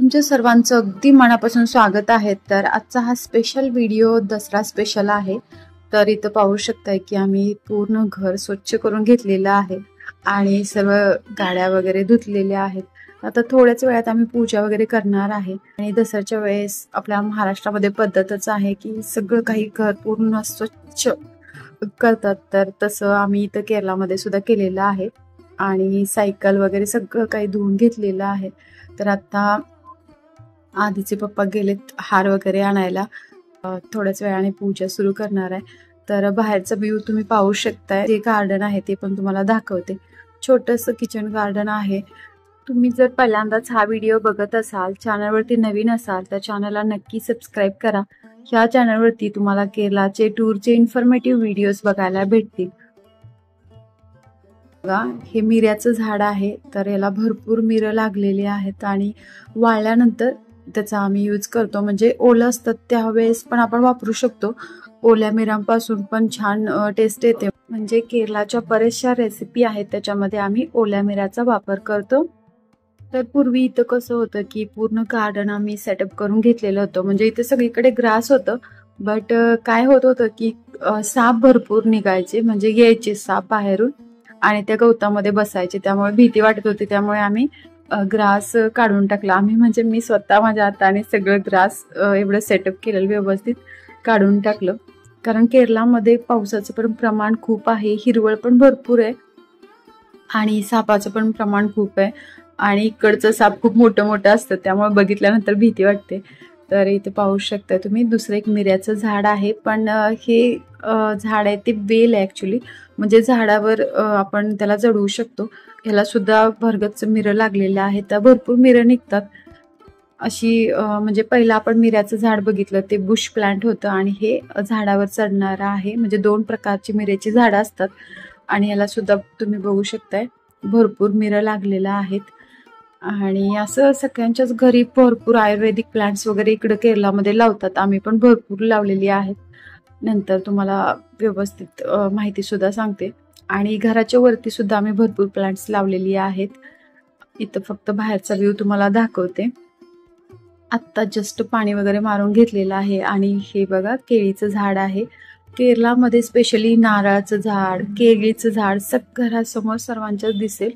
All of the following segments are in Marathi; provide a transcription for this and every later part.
तुमच्या सर्वांचं अगदी मनापासून स्वागत आहे। तर आजचा हा स्पेशल व्हिडिओ दसरा स्पेशल आहे। तर इथं पाहू शकताय की आम्ही पूर्ण घर स्वच्छ करून घेतलेलं आहे आणि सर्व गाड्या वगैरे धुतलेल्या आहेत। आता थोड्याच वेळात आम्ही पूजा वगैरे करणार आहे आणि दसऱ्याच्या वेळेस आपल्या महाराष्ट्रामध्ये पद्धतच आहे की सगळं काही घर पूर्ण स्वच्छ करतात। तर तसं आम्ही इथं केरलामध्ये सुद्धा केलेलं आहे आणि सायकल वगैरे सगळं काही धुवून घेतलेलं आहे। तर आता आधीचे पप्पा गेलेत हार वगैरे आणायला, थोड्याच वेळाने पूजा सुरू करणार आहे। तर बाहेरचा व्ह्यू तुम्ही पाहू शकताय, जे गार्डन आहे ते पण तुम्हाला दाखवते। छोटंसं किचन गार्डन आहे। तुम्ही जर पहिल्यांदाच हा व्हिडिओ बघत असाल, चॅनलवरती नवीन असाल तर चॅनलला नक्की सबस्क्राईब करा। ह्या चॅनलवरती तुम्हाला केरलाचे टूरचे इन्फॉर्मेटिव्ह व्हिडिओज बघायला भेटतील। बघा, हे मिऱ्याचं झाड आहे। तर याला भरपूर मिरं लागलेली आहेत आणि वाळल्यानंतर त्याचा आम्ही यूज करतो, म्हणजे ओलं असतात त्यावेळेस पण आपण वापरू शकतो। ओल्या मिरांपासून पण छान टेस्ट येते, म्हणजे केरलाच्या बऱ्याचशा रेसिपी आहेत त्याच्यामध्ये आम्ही ओल्या मिऱ्याचा वापर करतो। तर पूर्वी इथं कसं होतं की पूर्ण गार्डन आम्ही सेटअप करून घेतलेलं होतं, म्हणजे इथे सगळीकडे ग्रास होतं। बट काय होत होतं की साप भरपूर निघायचे, म्हणजे यायचे साप बाहेरून आणि त्या गवतामध्ये बसायचे, त्यामुळे भीती वाटत होती। त्यामुळे आम्ही ग्रास काढून टाकला। आम्ही म्हणजे मी स्वतः माझ्या हाताने सगळं ग्रास एवढं सेटअप केलेलं व्यवस्थित काढून टाकलं, कारण केरलामध्ये पावसाचं पण प्रमाण खूप आहे, हिरवळ पण भरपूर आहे आणि सापाचं पण प्रमाण खूप आहे आणि इकडचं साप खूप मोठं मोठं असतं, त्यामुळे बघितल्यानंतर भीती वाटते। तर इथे पाहू शकता तुम्ही, दुसरं एक मिऱ्याचं झाड आहे, पण हे झाड आहे ते बेल आहे ऍक्च्युली, म्हणजे झाडावर आपण त्याला जडवू शकतो। ह्याला सुद्धा भरगच्च मिरं लागलेलं आहे, तर भरपूर मिरं निघतात अशी। म्हणजे पहिला आपण मिऱ्याचं झाड बघितलं ते बुश प्लांट होतं आणि हे झाडावर चढणारं आहे, म्हणजे दोन प्रकारची मिऱ्याची झाडं असतात आणि ह्याला सुद्धा तुम्ही बघू शकताय भरपूर मिरं लागलेलं आहेत। आणि असं सगळ्यांच्याच घरी भरपूर आयुर्वेदिक प्लांट्स वगैरे इकडे केरलामध्ये लावतात, आम्ही पण भरपूर लावलेली आहेत। नंतर तुम्हाला व्यवस्थित माहिती सुद्धा सांगते। आणि घराच्या वरती सुद्धा आम्ही भरपूर प्लांट्स लावलेली आहेत। इथं फक्त बाहेरचा व्ह्यू तुम्हाला दाखवते। आत्ता जस्ट पाणी वगैरे मारून घेतलेलं आहे आणि हे बघा केळीचं झाड आहे। केरलामध्ये स्पेशली नारळाचं झाड, केळीचं झाड घरासमोर सर्वांच्याच दिसेल।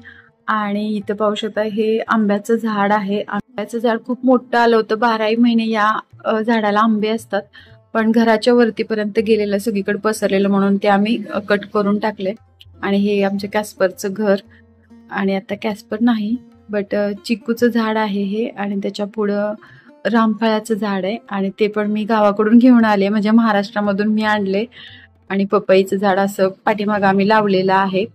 आणि इथं पाहू शकता हे आंब्याचं झाड आहे। आंब्याचं झाड खूप मोठं आलं होतं, 12ही महिने या झाडाला आंबे असतात, पण घराच्या वरतीपर्यंत गेलेलं सगळीकडे पसरलेलं म्हणून ते आम्ही कट करून टाकले। आणि हे आमच्या कॅस्परचं घर, आणि आता कॅस्पर नाही बट चिकूचं झाड आहे हे, आणि त्याच्या पुढं रामफळाचं झाड आहे आणि ते पण मी गावाकडून घेऊन आले, म्हणजे महाराष्ट्रामधून मी आणले। आणि पपईचं झाड असं पाठीमागं आम्ही लावलेलं आहे।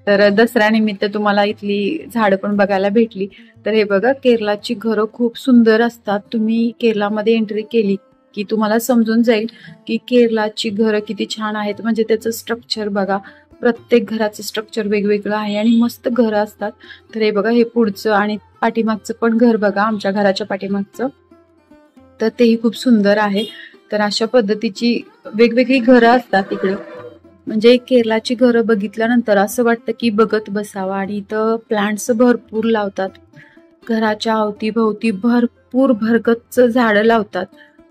तर दसऱ्यानिमित्त तुम्हाला इथली झाडं पण बघायला भेटली। तर हे बघा, केरलाची घरं खूप सुंदर असतात। तुम्ही केरलामध्ये एंट्री केली की तुम्हाला समजून जाईल की केरलाची घरं किती छान आहेत, म्हणजे त्याचं स्ट्रक्चर बघा, प्रत्येक घराचं स्ट्रक्चर वेगवेगळं आहे आणि मस्त घरं असतात। तर हे बघा, हे पुढचं आणि पाठीमागचं पण घर बघा, आमच्या घराच्या पाठीमागचं, तर तेही खूप सुंदर आहे। तर अशा पद्धतीची वेगवेगळी घरं असतात इकडे, म्हणजे केरलाची घरं बघितल्यानंतर असं वाटतं की बघत बसावं। आणि इथं प्लांट्स भरपूर लावतात, घराच्या अवतीभोवती भरपूर भरगच्च झाडं लावतात।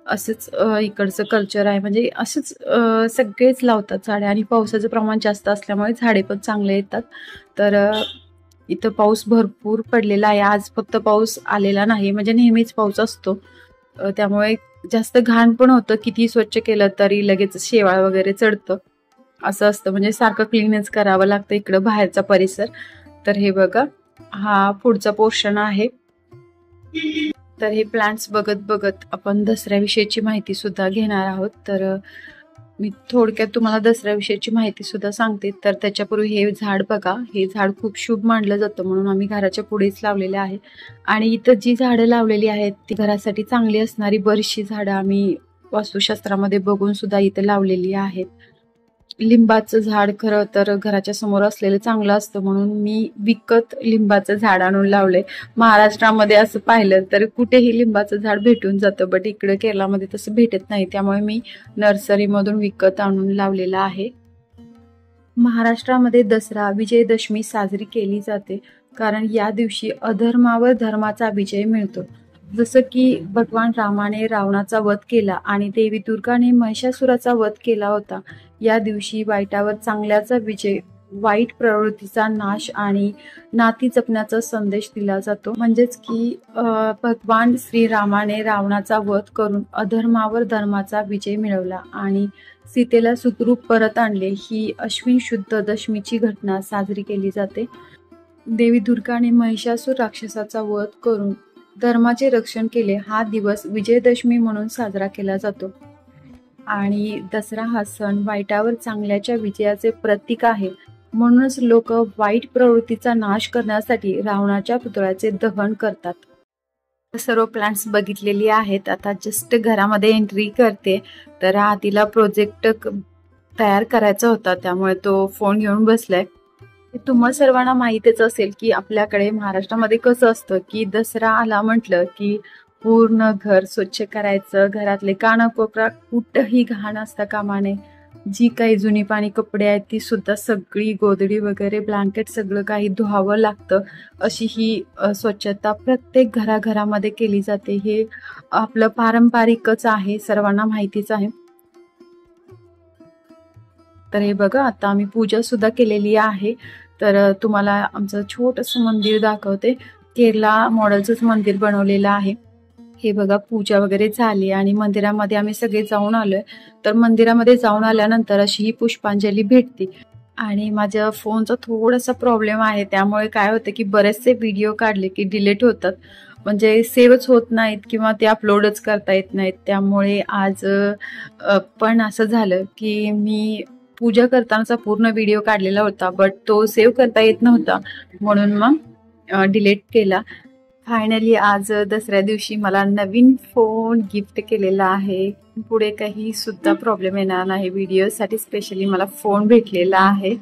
असंच इकडचं कल्चर आहे, म्हणजे असंच सगळेच लावतात झाडे, आणि पावसाचं प्रमाण जास्त असल्यामुळे झाडे पण चांगले येतात। तर इथं पाऊस भरपूर पडलेला आहे, आज फक्त पाऊस आलेला नाही, म्हणजे नेहमीच पाऊस असतो, त्यामुळे जास्त घाण पण होतं, किती स्वच्छ केलं तरी लगेच शेवाळ वगैरे चढतं, असं असतं, म्हणजे सारखं क्लीनच करावं लागतं इकडं बाहेरचा परिसर। तर हे बघा, हा पुढचा पोर्शन आहे। तर हे प्लांट्स बघत बघत आपण दसऱ्याविषयीची माहिती सुद्धा घेणार आहोत। तर मी थोडक्यात तुम्हाला दसऱ्याविषयीची माहिती सुद्धा सांगते। तर त्याच्यापूर्वी हे झाड बघा, हे झाड खूप शुभ मानलं जातं, म्हणून आम्ही घराच्या पुढेच लावलेले आहे। आणि इथं जी झाडं लावलेली आहेत ती घरासाठी चांगली असणारी बरीचशी झाडं आम्ही वास्तुशास्त्रामध्ये बघून सुद्धा इथं लावलेली आहेत। लिंबाचं झाड खरं तर घराच्या समोर असलेलं चांगलं असतं, म्हणून मी विकत लिंबाचं झाड आणून लावले। महाराष्ट्रामध्ये असं पाहिलं तर कुठेही लिंबाचं झाड भेटून जातं, बट इकडे केरलामध्ये तसं भेटत नाही, त्यामुळे मी नर्सरीमधून विकत आणून लावलेलं आहे। महाराष्ट्रामध्ये दसरा विजयदशमी साजरी केली जाते, कारण या दिवशी अधर्मावर धर्माचा विजय मिळतो जसं की भगवान रामाने रावणाचा वध केला आणि देवी दुर्गाने महिषासुराचा वध केला होता. या दिवशी वाईटावर चांगल्याचा विजय, वाईट प्रवृत्तीचा नाश आणि नाती जपण्याचा संदेश दिला जातो. म्हणजेच की भगवान श्रीरामाने रावणाचा वध करून अधर्मावर धर्माचा विजय मिळवला आणि सीतेला सुखरूप परत आणले. ही अश्विन शुद्ध दशमीची घटना साजरी केली जाते. देवी दुर्गाने महिषासूर राक्षसाचा वध करून धर्माचे रक्षण केले. हा दिवस विजयदशमी म्हणून साजरा केला जातो आणि दसरा हा सण वाईटावर चांगल्याच्या विजयाचे प्रतीक आहे. म्हणूनच लोक वाईट प्रवृत्तीचा नाश करण्यासाठी रावणाच्या पुतळ्याचे दहन करतात. सर्व प्लांट्स बघितलेली आहेत. आता जस्ट घरामध्ये एंट्री करते तर आतीला प्रोजेक्ट तयार करायचा होता, त्यामुळे तो फोन घेऊन बसलाय. तुम्हा सर्वांना माहितीच असेल की आपल्याकडे महाराष्ट्रामध्ये कसं असतं की दसरा आला म्हटलं की पूर्ण घर स्वच्छ करायचं, घरातले कानाकोपरा कुठंही घाण असता कामा नये. जी काही जुनी पाणी कपडे आहेत ती सुद्धा सगळी, गोधडी वगैरे ब्लँकेट सगळं काही धुवावं लागतं. अशी ही स्वच्छता प्रत्येक घराघरामध्ये केली जाते. हे आपलं पारंपरिकच आहे, सर्वांना माहितीच आहे. तर हे बघा, आता आम्ही पूजा सुद्धा केलेली आहे. तर तुम्हाला आमचं छोटंसं मंदिर दाखवते. केरला मॉडेलचंच मंदिर बनवलेलं आहे. हे बघा, पूजा वगैरे झाली आणि मंदिरामध्ये आम्ही सगळे जाऊन आलोय. तर मंदिरामध्ये जाऊन आल्यानंतर अशी ही पुष्पांजली भेटते. आणि माझ्या फोनचा थोडासा प्रॉब्लेम आहे, त्यामुळे काय होतं की बरेचसे व्हिडिओ काढले की डिलीट होतात, म्हणजे सेव्हच होत नाहीत किंवा ते अपलोडच करता येत नाहीत. त्यामुळे आज पण असं झालं की मी पूजा करतानाचा पूर्ण व्हिडिओ काढलेला होता, बट तो सेव्ह करता येत नव्हता, म्हणून मग डिलीट केला. फायनली आज दसऱ्या दिवशी मला नवीन फोन गिफ्ट केलेला आहे. पुढे काही सुद्धा प्रॉब्लेम येणार नाही. व्हिडिओसाठी स्पेशली मला फोन भेटलेला आहे.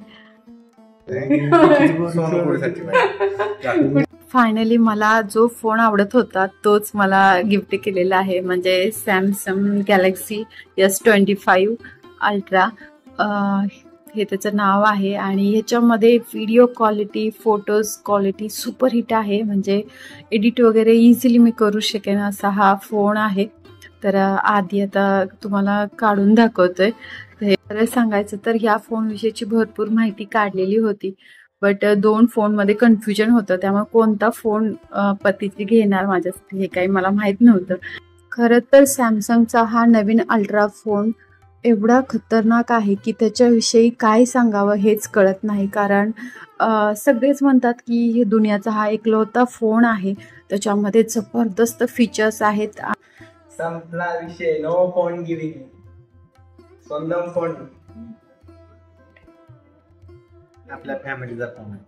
फायनली मला जो फोन आवडत होता तोच मला गिफ्ट केलेला आहे, म्हणजे सॅमसंग गॅलेक्सी S25 अल्ट्रा हे त्याचं नाव आहे. आणि ह्याच्यामध्ये video quality, photos quality super hit आहे, म्हणजे एडिट वगैरे इझिली मी करू शकेन असा हा फोन आहे. तर आधी आता तुम्हाला काढून दाखवतोय. तर सांगायचं तर ह्या फोनविषयीची भरपूर माहिती काढलेली होती, बट 2 फोनमध्ये कन्फ्युजन होतं, त्यामुळे कोणता फोन पतीची घेणार माझ्यासाठी हे काही मला माहीत नव्हतं. खरं तर सॅमसंगचा हा नवीन अल्ट्रा फोन एवढा खतरनाक आहे की त्याच्याविषयी काय सांगावं हेच कळत नाही. कारण सगळेच म्हणतात की हे दुनियाचा हा एकलौता फोन आहे, त्याच्यामध्ये जबरदस्त फीचर्स आहेत. संपला विषय, नो फोन गिविंग, स्वतः फोन आपल्या फॅमिलीचा फोन आहे.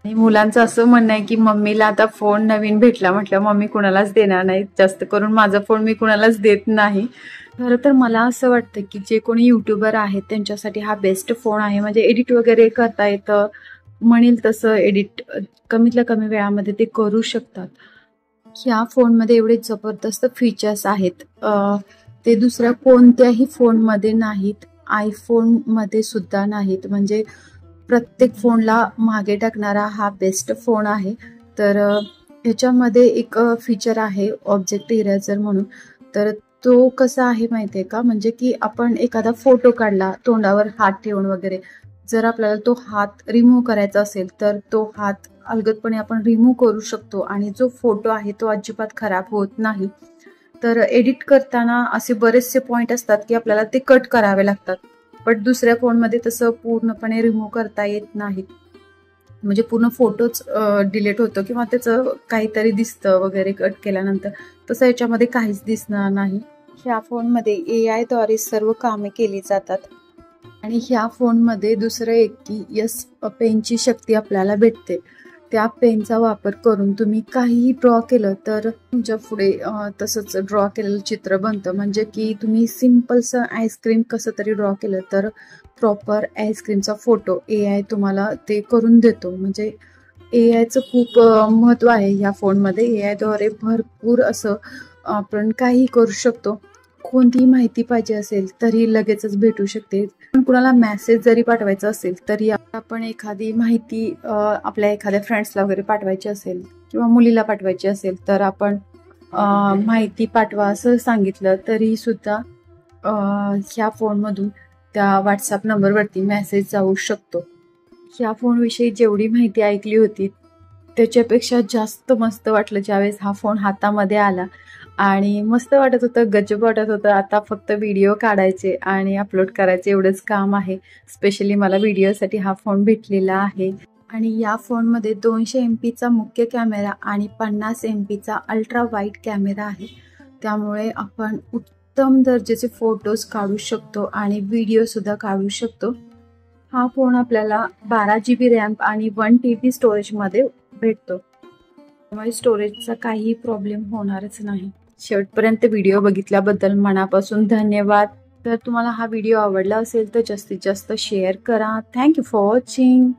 आणि मुलांचं असं म्हणणं आहे की मम्मीला आता फोन नवीन भेटला म्हटलं मम्मी कुणालाच देणार नाही, जास्त करून माझा फोन मी कुणालाच देत नाही. खरं तर मला असं वाटतं की जे कोणी युट्यूबर आहेत त्यांच्यासाठी हा बेस्ट फोन आहे, म्हणजे एडिट वगैरे करता येतं, म्हणेल तसं एडिट कमीतल्या कमी वेळामध्ये ते करू शकतात. ह्या फोनमध्ये एवढे जबरदस्त फीचर्स आहेत, ते दुसऱ्या कोणत्याही फोनमध्ये नाहीत, आयफोनमध्ये सुद्धा नाहीत. म्हणजे प्रत्येक फोनला मागे टाकणारा हा बेस्ट फोन आहे. तर ह्याच्यामध्ये एक फीचर आहे ऑब्जेक्ट इरेजर म्हणून. तर तो कसा आहे माहिती आहे का, म्हणजे की आपण एखादा फोटो काढला तोंडावर हात ठेवून वगैरे, जर आपल्याला तो हात रिमूव्ह करायचा असेल तर तो हात अलगदपणे आपण रिमूव्ह करू शकतो आणि जो फोटो आहे तो अजिबात खराब होत नाही. तर एडिट करताना असे बरेचसे पॉईंट असतात की आपल्याला ते कट करावे लागतात, बट दुसऱ्या फोनमध्ये तसं पूर्णपणे रिमूव्ह करता येत नाहीत. म्हणजे पूर्ण फोटोच डिलीट होतो किंवा त्याचं काहीतरी दिसतं वगैरे कट केल्यानंतर, तसं याच्यामध्ये काहीच दिसणार नाही. ह्या फोनमध्ये AI द्वारे सर्व कामे केली जातात. आणि ह्या फोनमध्ये दुसरं एक की यस पेनची शक्ती आपल्याला भेटते. त्या पेनचा वापर करून तुम्ही काहीही ड्रॉ केलं तर तुमच्या पुढे तसंच ड्रॉ केलेलं चित्र बनतं. म्हणजे की तुम्ही सिम्पलचं आईस्क्रीम कसं तरी ड्रॉ केलं तर प्रॉपर आईस्क्रीमचा फोटो AI तुम्हाला ते करून देतो. म्हणजे AIचं खूप महत्त्व आहे ह्या फोनमध्ये. AIद्वारे भरपूर असं आपण काही करू शकतो. कोणतीही माहिती पाहिजे असेल तरी लगेचच भेटू शकते. पण कुणाला मेसेज जरी पाठवायचा असेल तरी आपण एखादी माहिती आपल्या एखाद्या फ्रेंड्सला वगैरे पाठवायची असेल किंवा मुलीला पाठवायची असेल तर आपण माहिती पाठवा असं सांगितलं तरी सुद्धा ह्या फोनमधून त्या व्हॉट्सअप नंबरवरती मेसेज जाऊ शकतो. ह्या फोनविषयी जेवढी माहिती ऐकली होती त्याच्यापेक्षा जास्त मस्त वाटलं ज्यावेळेस हा फोन हातामध्ये आला आणि मस्त वाटत होतं, गजब वाटत होतं. आता फक्त व्हिडिओ काढायचे आणि अपलोड करायचे एवढंच काम आहे. स्पेशली मला व्हिडिओसाठी हा फोन भेटलेला आहे. आणि या फोनमध्ये 200 MP मुख्य कॅमेरा आणि 50 MP अल्ट्रा वाईड कॅमेरा आहे. त्यामुळे आपण उत्तम दर्जाचे फोटोज काढू शकतो आणि व्हिडिओसुद्धा काढू शकतो. हा फोन आपल्याला 12 GB रॅम आणि 1 TB स्टोरेजमध्ये भेटतो. त्यामुळे स्टोरेजचा काही प्रॉब्लेम होणारच नाही. शेवटपर्यंत व्हिडिओ बघितल्याबद्दल मनापासून धन्यवाद. तर तुम्हाला हा व्हिडिओ आवडला असेल तर जास्तीत जास्त शेअर करा. Thank you for watching.